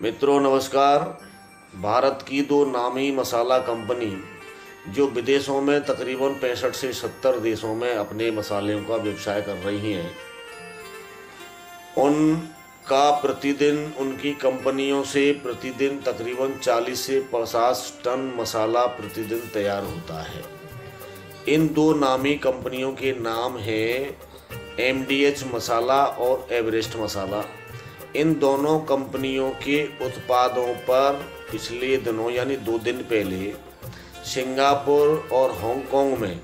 मित्रों नमस्कार। भारत की दो नामी मसाला कंपनी जो विदेशों में तकरीबन 65 से 70 देशों में अपने मसालों का व्यवसाय कर रही हैं, उनका प्रतिदिन उनकी कंपनियों से प्रतिदिन तकरीबन 40 से 50 टन मसाला प्रतिदिन तैयार होता है। इन दो नामी कंपनियों के नाम हैं एमडीएच मसाला और एवरेस्ट मसाला। इन दोनों कंपनियों के उत्पादों पर पिछले दिनों यानी 2 दिन पहले सिंगापुर और हांगकांग में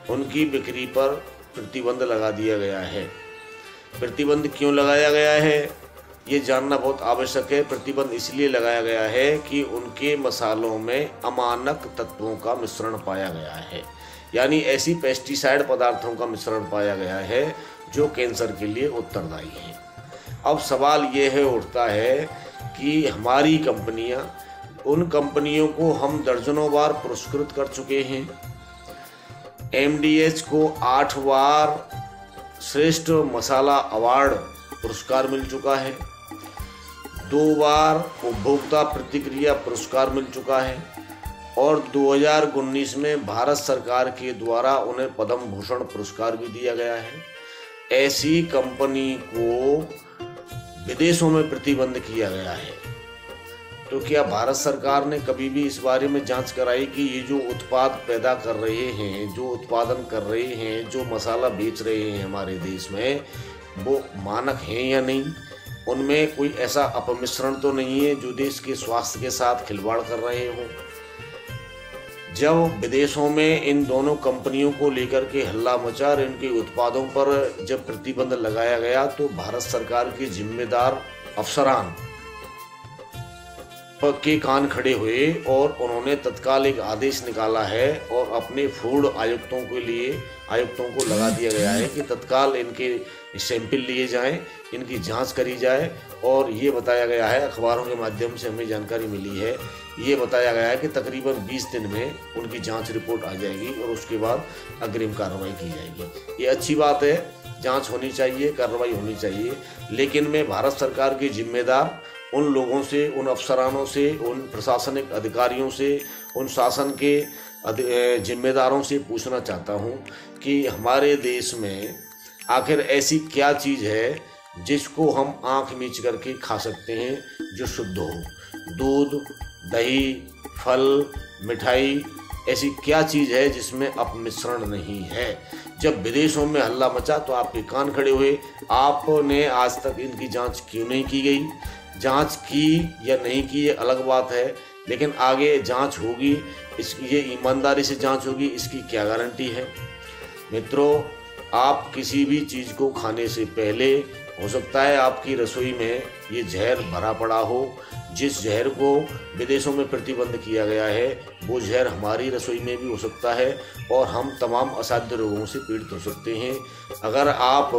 उनकी बिक्री पर प्रतिबंध लगा दिया गया है। प्रतिबंध क्यों लगाया गया है ये जानना बहुत आवश्यक है। प्रतिबंध इसलिए लगाया गया है कि उनके मसालों में अमानक तत्वों का मिश्रण पाया गया है, यानी ऐसी पेस्टिसाइड पदार्थों का मिश्रण पाया गया है जो कैंसर के लिए उत्तरदायी है। अब सवाल ये है उठता है कि हमारी कंपनियां, उन कंपनियों को हम दर्जनों बार पुरस्कृत कर चुके हैं। एमडीएच को 8 बार श्रेष्ठ मसाला अवार्ड पुरस्कार मिल चुका है, 2 बार उपभोक्ता प्रतिक्रिया पुरस्कार मिल चुका है और 2019 में भारत सरकार के द्वारा उन्हें पद्म भूषण पुरस्कार भी दिया गया है। ऐसी कंपनी को विदेशों में प्रतिबंध किया गया है, तो क्या भारत सरकार ने कभी भी इस बारे में जांच कराई कि ये जो उत्पाद पैदा कर रहे हैं, जो उत्पादन कर रहे हैं, जो मसाला बेच रहे हैं हमारे देश में, वो मानक हैं या नहीं? उनमें कोई ऐसा अपमिश्रण तो नहीं है जो देश के स्वास्थ्य के साथ खिलवाड़ कर रहे हों? जब विदेशों में इन दोनों कंपनियों को लेकर के हल्ला मचा और इनके उत्पादों पर जब प्रतिबंध लगाया गया, तो भारत सरकार के जिम्मेदार अफसरान के कान खड़े हुए और उन्होंने तत्काल एक आदेश निकाला है और अपने फूड आयुक्तों को लगा दिया गया है कि तत्काल इनके सैंपल लिए जाएं, इनकी जांच करी जाए। और ये बताया गया है, अखबारों के माध्यम से हमें जानकारी मिली है, ये बताया गया है कि तकरीबन 20 दिन में उनकी जांच रिपोर्ट आ जाएगी और उसके बाद अग्रिम कार्रवाई की जाएगी। ये अच्छी बात है, जांच होनी चाहिए, कार्रवाई होनी चाहिए, लेकिन मैं भारत सरकार के जिम्मेदार उन लोगों से, उन अफसरानों से, उन प्रशासनिक अधिकारियों से, उन शासन के जिम्मेदारों से पूछना चाहता हूं कि हमारे देश में आखिर ऐसी क्या चीज़ है जिसको हम आंख मीच करके खा सकते हैं जो शुद्ध हो? दूध, दही, फल, मिठाई, ऐसी क्या चीज़ है जिसमें अपमिश्रण नहीं है? जब विदेशों में हल्ला मचा तो आपके कान खड़े हुए। आपने आज तक इनकी जांच क्यों नहीं की गई? जांच की या नहीं की ये अलग बात है, लेकिन आगे जांच होगी, इसकी ये ईमानदारी से जांच होगी, इसकी क्या गारंटी है? मित्रों, आप किसी भी चीज़ को खाने से पहले, हो सकता है आपकी रसोई में ये जहर भरा पड़ा हो, जिस जहर को विदेशों में प्रतिबंध किया गया है वो जहर हमारी रसोई में भी हो सकता है और हम तमाम असाध्य रोगों से पीड़ित हो सकते हैं। अगर आप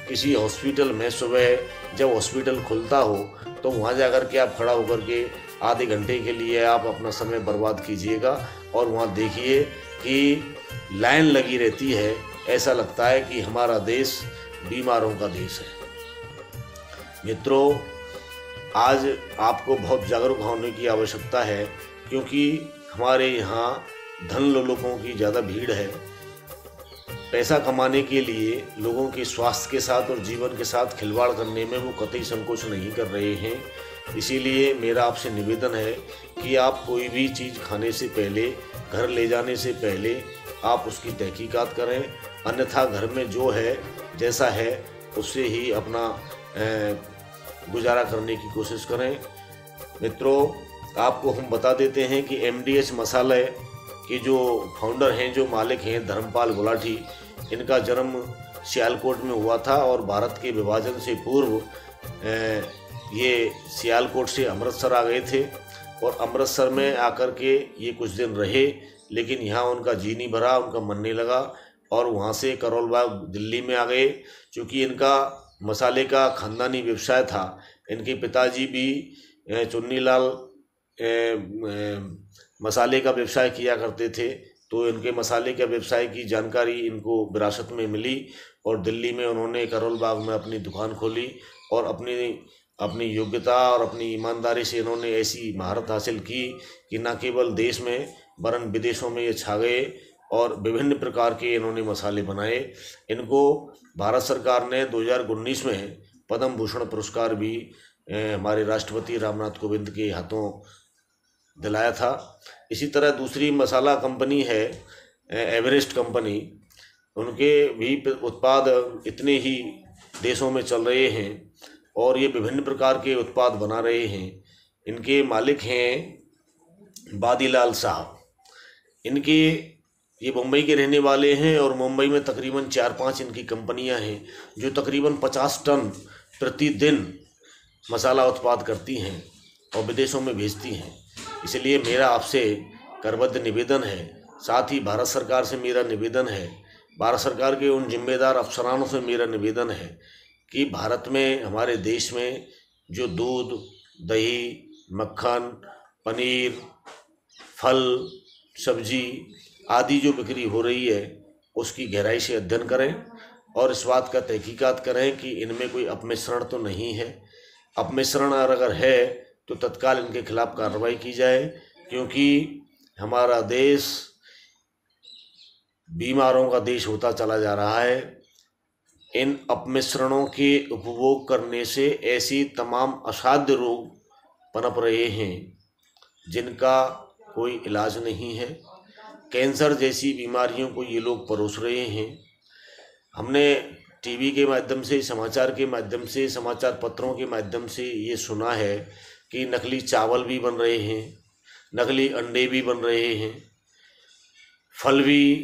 किसी हॉस्पिटल में सुबह जब हॉस्पिटल खुलता हो तो वहाँ जाकर के आप खड़ा होकर के आधे घंटे के लिए आप अपना समय बर्बाद कीजिएगा और वहाँ देखिए कि लाइन लगी रहती है। ऐसा लगता है कि हमारा देश बीमारों का देश है। मित्रों, आज आपको बहुत जागरूक होने की आवश्यकता है, क्योंकि हमारे यहाँ धन लोलुपों की ज़्यादा भीड़ है। पैसा कमाने के लिए लोगों के स्वास्थ्य के साथ और जीवन के साथ खिलवाड़ करने में वो कतई संकोच नहीं कर रहे हैं। इसीलिए मेरा आपसे निवेदन है कि आप कोई भी चीज़ खाने से पहले, घर ले जाने से पहले आप उसकी तहकीकात करें, अन्यथा घर में जो है, जैसा है, उससे ही अपना गुजारा करने की कोशिश करें। मित्रों, आपको हम बता देते हैं कि एमडीएच मसाले के जो फाउंडर हैं, जो मालिक हैं, धर्मपाल गुलाटी, इनका जन्म सियालकोट में हुआ था और भारत के विभाजन से पूर्व ये सियालकोट से अमृतसर आ गए थे और अमृतसर में आकर के ये कुछ दिन रहे, लेकिन यहाँ उनका जी नहीं भरा, उनका मन नहीं लगा और वहाँ से करोल बाग दिल्ली में आ गए। चूँकि इनका मसाले का खानदानी व्यवसाय था, इनके पिताजी भी चुन्नीलाल मसाले का व्यवसाय किया करते थे, तो इनके मसाले के व्यवसाय की जानकारी इनको विरासत में मिली और दिल्ली में उन्होंने करोल बाग में अपनी दुकान खोली और अपनी अपनी योग्यता और अपनी ईमानदारी से इन्होंने ऐसी महारत हासिल की कि न केवल देश में वरन विदेशों में ये छा गए और विभिन्न प्रकार के इन्होंने मसाले बनाए। इनको भारत सरकार ने 2019 में पद्म भूषण पुरस्कार भी हमारे राष्ट्रपति रामनाथ कोविंद के हाथों दिलाया था। इसी तरह दूसरी मसाला कंपनी है एवरेस्ट कंपनी, उनके भी उत्पाद इतने ही देशों में चल रहे हैं और ये विभिन्न प्रकार के उत्पाद बना रहे हैं। इनके मालिक हैं बादीलाल साहब। इनके ये मुंबई के रहने वाले हैं और मुंबई में तकरीबन 4-5 इनकी कंपनियां हैं जो तकरीबन 50 टन प्रतिदिन मसाला उत्पाद करती हैं और विदेशों में भेजती हैं। इसलिए मेरा आपसे करबद्ध निवेदन है, साथ ही भारत सरकार से मेरा निवेदन है, भारत सरकार के उन जिम्मेदार अफसरानों से मेरा निवेदन है कि भारत में, हमारे देश में जो दूध, दही, मक्खन, पनीर, फल, सब्जी आदि जो बिक्री हो रही है उसकी गहराई से अध्ययन करें और इस बात का तहकीकात करें कि इनमें कोई अपमिश्रण तो नहीं है। अपमिश्रण अगर है तो तत्काल इनके खिलाफ कार्रवाई की जाए, क्योंकि हमारा देश बीमारों का देश होता चला जा रहा है। इन अपमिश्रणों के उपभोग करने से ऐसी तमाम असाध्य रोग पनप रहे हैं जिनका कोई इलाज नहीं है। कैंसर जैसी बीमारियों को ये लोग परोस रहे हैं। हमने टीवी के माध्यम से, समाचार के माध्यम से, समाचार पत्रों के माध्यम से ये सुना है कि नकली चावल भी बन रहे हैं, नकली अंडे भी बन रहे हैं, फल भी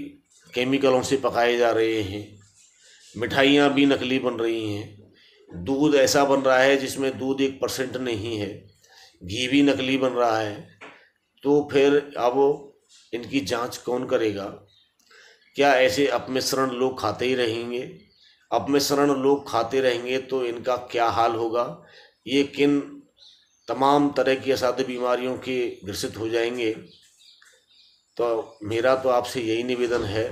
केमिकलों से पकाए जा रहे हैं, मिठाइयाँ भी नकली बन रही हैं, दूध ऐसा बन रहा है जिसमें दूध 1% नहीं है, घी भी नकली बन रहा है। तो फिर अब इनकी जांच कौन करेगा? क्या ऐसे अपमिश्रण लोग खाते ही रहेंगे? अपमिश्रण लोग खाते रहेंगे तो इनका क्या हाल होगा? ये किन तमाम तरह की असाध्य बीमारियों के ग्रसित हो जाएंगे। तो मेरा तो आपसे यही निवेदन है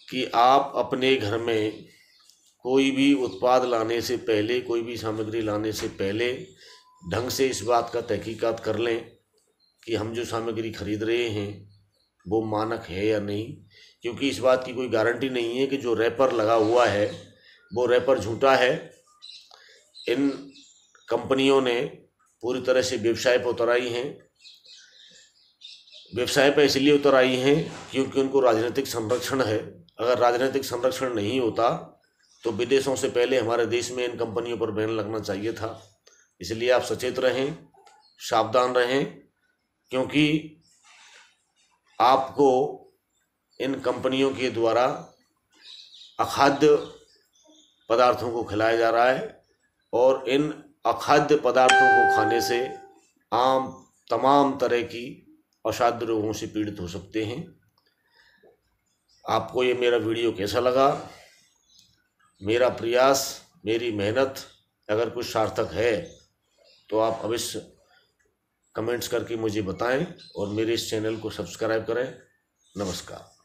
कि आप अपने घर में कोई भी उत्पाद लाने से पहले, कोई भी सामग्री लाने से पहले ढंग से इस बात का तहकीकात कर लें कि हम जो सामग्री खरीद रहे हैं वो मानक है या नहीं, क्योंकि इस बात की कोई गारंटी नहीं है कि जो रैपर लगा हुआ है वो रैपर झूठा है। इन कंपनियों ने पूरी तरह से व्यवसाय पर उतर आई हैं। व्यवसाय पर इसलिए उतर आई हैं क्योंकि उनको राजनीतिक संरक्षण है। अगर राजनीतिक संरक्षण नहीं होता तो विदेशों से पहले हमारे देश में इन कंपनियों पर बैन लगना चाहिए था। इसलिए आप सचेत रहें, सावधान रहें, क्योंकि आपको इन कंपनियों के द्वारा अखाद्य पदार्थों को खिलाया जा रहा है और इन अखाद्य पदार्थों को खाने से आम तमाम तरह की असाध्य रोगों से पीड़ित हो सकते हैं। आपको ये मेरा वीडियो कैसा लगा? मेरा प्रयास, मेरी मेहनत अगर कुछ सार्थक है तो आप अवश्य कमेंट्स करके मुझे बताएं और मेरे इस चैनल को सब्सक्राइब करें। नमस्कार।